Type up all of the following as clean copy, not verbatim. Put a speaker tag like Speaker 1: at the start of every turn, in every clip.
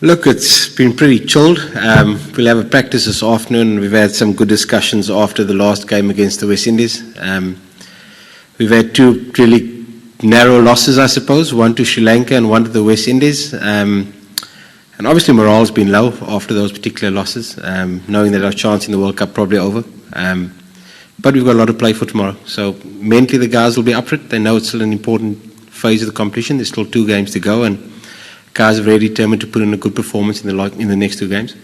Speaker 1: Look, it's been pretty chilled. We'll have a practice this afternoon. We've had some good discussions after the last game against the West Indies. We've had two really narrow losses, I suppose, one to Sri Lanka and one to the West Indies. And obviously morale's been low after those particular losses, knowing that our chance in the World Cup probably over. But we've got a lot to play for tomorrow. So mentally the guys will be up for it. They know it's still an important phase of the competition. There's still 2 games to go, and guys are very determined to put in a good performance in the next 2 games.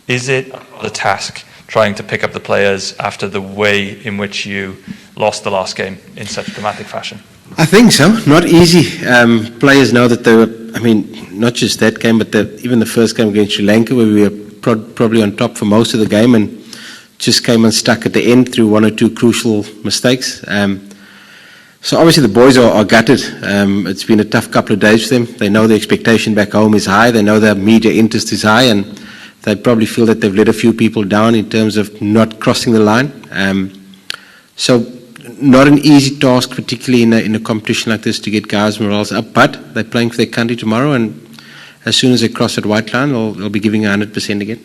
Speaker 2: Is it the task trying to pick up the players after the way in which you lost the last game in such dramatic fashion?
Speaker 1: I think so. Not easy. Players know that they were, not just that game, but even the first game against Sri Lanka, where we were probably on top for most of the game and just came unstuck at the end through 1 or 2 crucial mistakes. So obviously the boys are gutted. It's been a tough couple of days for them. They know the expectation back home is high. They know the media interest is high, and they probably feel that they've let a few people down in terms of not crossing the line. So not an easy task, particularly in a competition like this, to get guys' morales up. But they're playing for their country tomorrow, and as soon as they cross that white line, they'll be giving 100% again.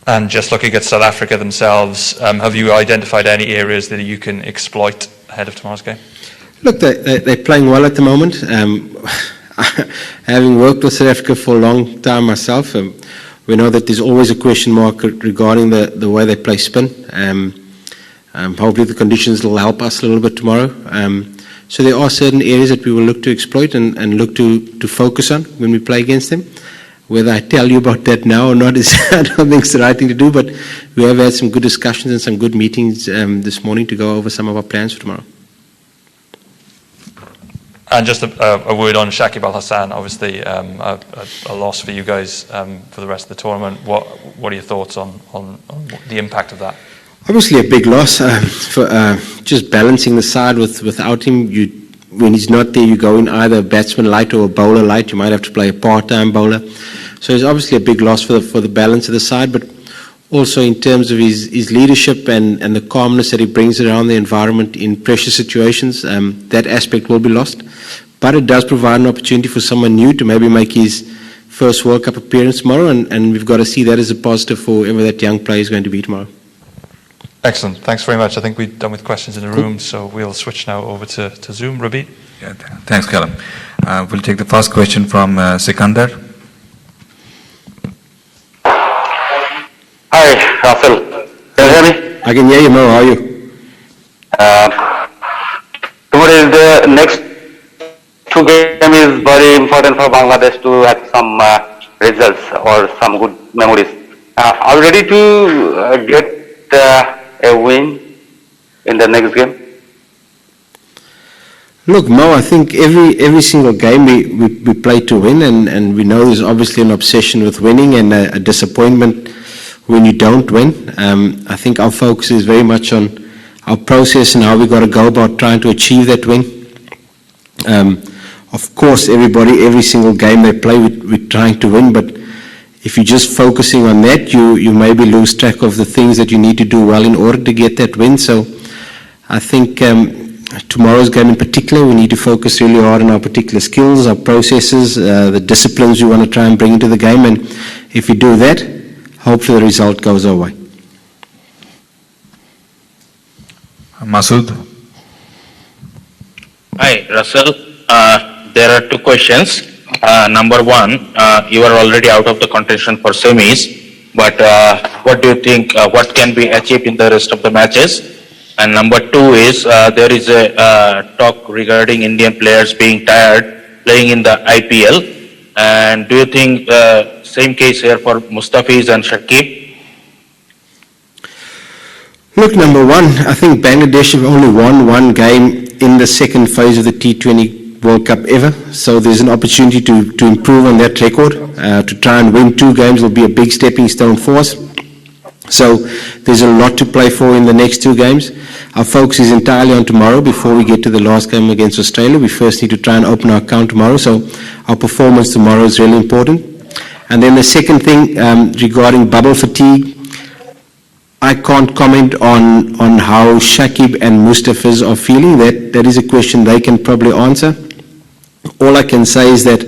Speaker 2: And just looking at South Africa themselves, have you identified any areas that you can exploit ahead of tomorrow's game? Look,
Speaker 1: they're playing well at the moment. Having worked with South Africa for a long time myself, we know that there's always a question mark regarding the way they play spin. Hopefully the conditions will help us a little bit tomorrow. So there are certain areas that we will look to exploit and look to focus on when we play against them. Whether I tell you about that now or not is I don't think it's the right thing to do, but we have had some good discussions and some good meetings this morning to go over some of our plans for tomorrow.
Speaker 2: And just a word on Shakib Al-Hassan, obviously a loss for you guys for the rest of the tournament. What are your thoughts on the impact of that?
Speaker 1: Obviously a big loss for just balancing the side without him. When he's not there, you go in either a batsman light or a bowler light. You might have to play a part-time bowler. So it's obviously a big loss for the balance of the side, but also in terms of his leadership and the calmness that he brings around the environment in pressure situations, that aspect will be lost. But it does provide an opportunity for someone new to maybe make his first World Cup appearance tomorrow, and we've got to see that as a positive for whoever that young player is going to be tomorrow.
Speaker 2: Excellent. Thanks very much. I think we're done with questions in the room, so we'll switch now over to Zoom. Rabi?
Speaker 3: Yeah, thanks, Callum. We'll take the first question from Sikandar.
Speaker 4: Hi, Rafael. Can you hear me?
Speaker 1: I can hear you, Mo. How are you?
Speaker 4: Tomorrow is the next 2 games is very important for Bangladesh to have some results or some good memories. Are you ready to get a win in the next game?
Speaker 1: Look, Mo, I think every single game we play to win, and we know there's obviously an obsession with winning and a disappointment when you don't win. I think our focus is very much on our process and how we got to go about trying to achieve that win. Of course, every single game they play, we're trying to win, but if you're just focusing on that, you maybe lose track of the things that you need to do well in order to get that win. So I think tomorrow's game in particular, we need to focus really hard on our particular skills, our processes, the disciplines we want to try and bring into the game. And if we do that, hopefully the result goes our way.
Speaker 3: Masood.
Speaker 5: Hi, Russell. There are 2 questions. Number 1, you are already out of the contention for semis, but what do you think, what can be achieved in the rest of the matches? And number 2 is, there is a talk regarding Indian players being tired playing in the IPL. And do you think same case here for Mustafiz and Shakib?
Speaker 1: Look, number 1, I think Bangladesh have only won 1 game in the second phase of the T20 World Cup ever, so there's an opportunity to improve on that record. To try and win 2 games will be a big stepping stone for us. So there's a lot to play for in the next 2 games. Our focus is entirely on tomorrow before we get to the last game against Australia. We first need to try and open our account tomorrow, so our performance tomorrow is really important. And then the second thing regarding bubble fatigue, I can't comment on how Shakib and Mustafiz are feeling. That is a question they can probably answer. All I can say is that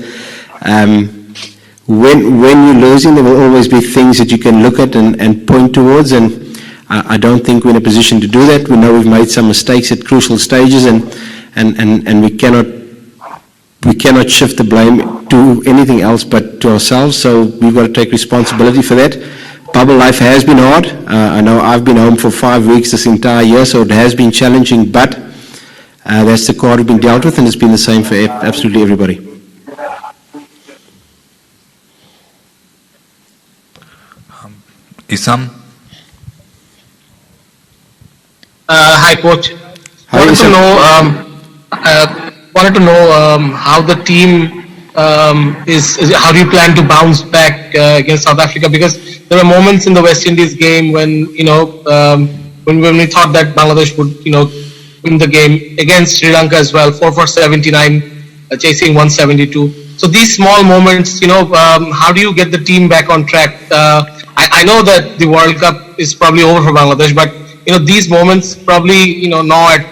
Speaker 1: When you're losing, there will always be things that you can look at and point towards, and I don't think we're in a position to do that. We know we've made some mistakes at crucial stages, and we cannot shift the blame to anything else but to ourselves, so we've got to take responsibility for that. Bubble life has been hard. I know I've been home for 5 weeks this entire year, so it has been challenging, but that's the card we've been dealt with, and it's been the same for absolutely everybody.
Speaker 3: Isam?
Speaker 6: Hi, Coach.
Speaker 1: Hi,
Speaker 6: Wanted
Speaker 1: Isam.
Speaker 6: to know how the team is. How do you plan to bounce back against South Africa? Because there were moments in the West Indies game when when we thought that Bangladesh would win the game against Sri Lanka as well, 4 for 79, chasing 172. So these small moments, how do you get the team back on track? I know that the World Cup is probably over for Bangladesh, but these moments probably gnaw at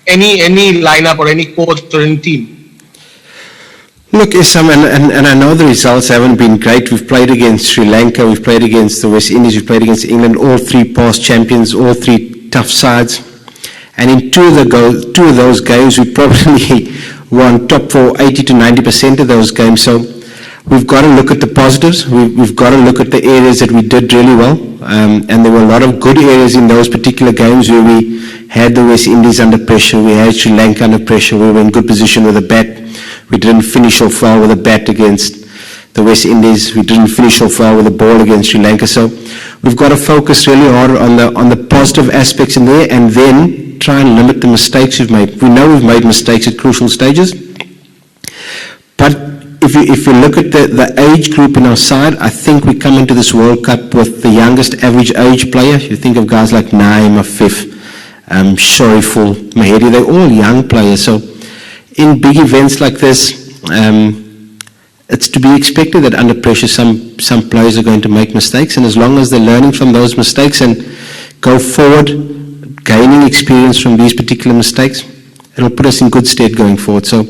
Speaker 6: any lineup or any coach or any team.
Speaker 1: Look, Isam, and I know the results haven't been great. We've played against Sri Lanka, we've played against the West Indies, we've played against England, all three past champions, all three tough sides. And in two of those games, we probably won top for 80 to 90% of those games. So we've got to look at the positives. We've got to look at the areas that we did really well. And there were a lot of good areas in those particular games where we had the West Indies under pressure, we had Sri Lanka under pressure, we were in good position with the bat. We didn't finish off well with the bat against the West Indies. We didn't finish off well with the ball against Sri Lanka. So we've got to focus really hard on the positive aspects in there, and then try and limit the mistakes we've made. We know we've made mistakes at crucial stages, but if you look at the age group in our side, I think we come into this World Cup with the youngest average age player. You think of guys like Naeem, Afif, Shariful, Mahedi, they're all young players. So in big events like this, it's to be expected that under pressure some players are going to make mistakes, and as long as they're learning from those mistakes and go forward, gaining experience from these particular mistakes, it'll put us in good stead going forward. So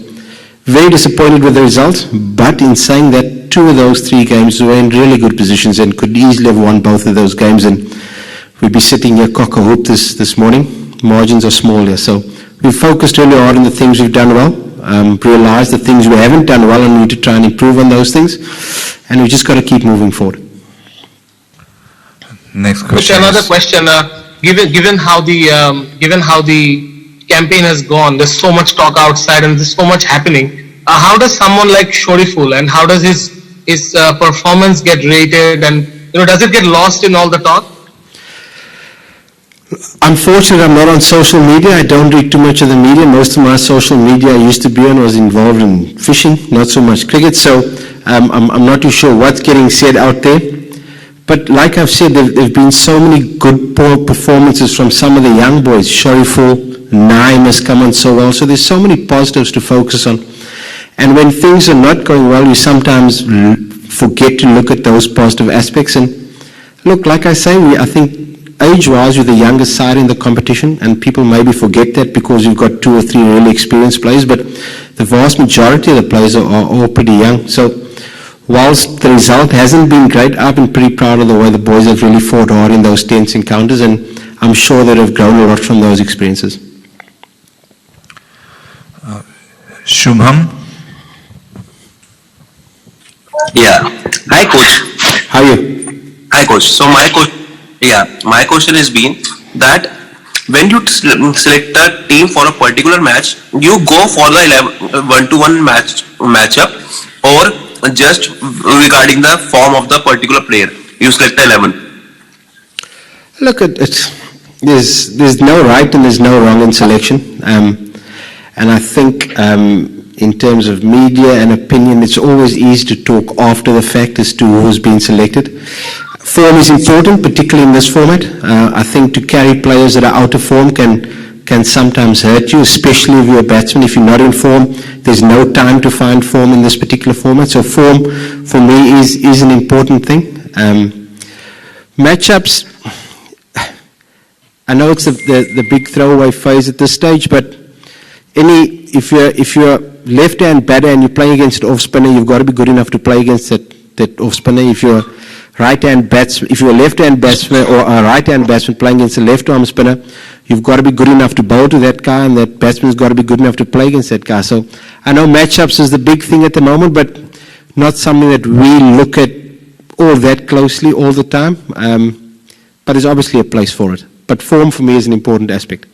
Speaker 1: very disappointed with the results, but in saying that, 2 of those 3 games were in really good positions and could easily have won both of those games, and we'd be sitting here cock a hoop this morning. Margins are small here, so we've focused really hard on the things we've done well, realized the things we haven't done well and need to try and improve on those things, and we just got to keep moving forward.
Speaker 3: Next question.
Speaker 6: Another question. Given how the campaign has gone, there's so much talk outside and there's so much happening. How does someone like Shoriful, and how does his performance get rated, and does it get lost in all the talk?
Speaker 1: Unfortunately, I'm not on social media. I don't read too much of the media. Most of my social media I used to be on was involved in fishing, not so much cricket. So I'm not too sure what's getting said out there. But like I've said, there have been so many good performances from some of the young boys. Shariful, Naeem has come on so well. So there's so many positives to focus on. And when things are not going well, you sometimes forget to look at those positive aspects. And look, like I say, I think age-wise, you're the youngest side in the competition, and people maybe forget that because you've got 2 or 3 really experienced players, but the vast majority of the players are all pretty young. So whilst the result hasn't been great, I've been pretty proud of the way the boys have really fought hard in those tense encounters, and I'm sure that they've grown a lot from those experiences.
Speaker 3: Shubham?
Speaker 7: Yeah. Hi, Coach.
Speaker 1: How are you?
Speaker 7: Hi, Coach. So my question has been that when you select a team for a particular match, you go for the 1-to-1 matchup, or just regarding the form of the particular player, you select the 11?
Speaker 1: Look, there's no right and there's no wrong in selection. And I think in terms of media and opinion, it's always easy to talk after the fact as to who's been selected. Form is important, particularly in this format. I think to carry players that are out of form can sometimes hurt you, especially if you're a batsman. If you're not in form, there's no time to find form in this particular format. So form, for me, is an important thing. Matchups, I know it's the big throwaway phase at this stage, but if you're left-hand batter and you're playing against an off-spinner, you've got to be good enough to play against that off-spinner. If you're if you're a left-hand batsman or a right-hand batsman playing against a left-arm spinner, you've got to be good enough to bowl to that guy, and that batsman's got to be good enough to play against that guy. So I know matchups is the big thing at the moment, but not something that we look at all that closely all the time. But there's obviously a place for it. But form for me is an important aspect.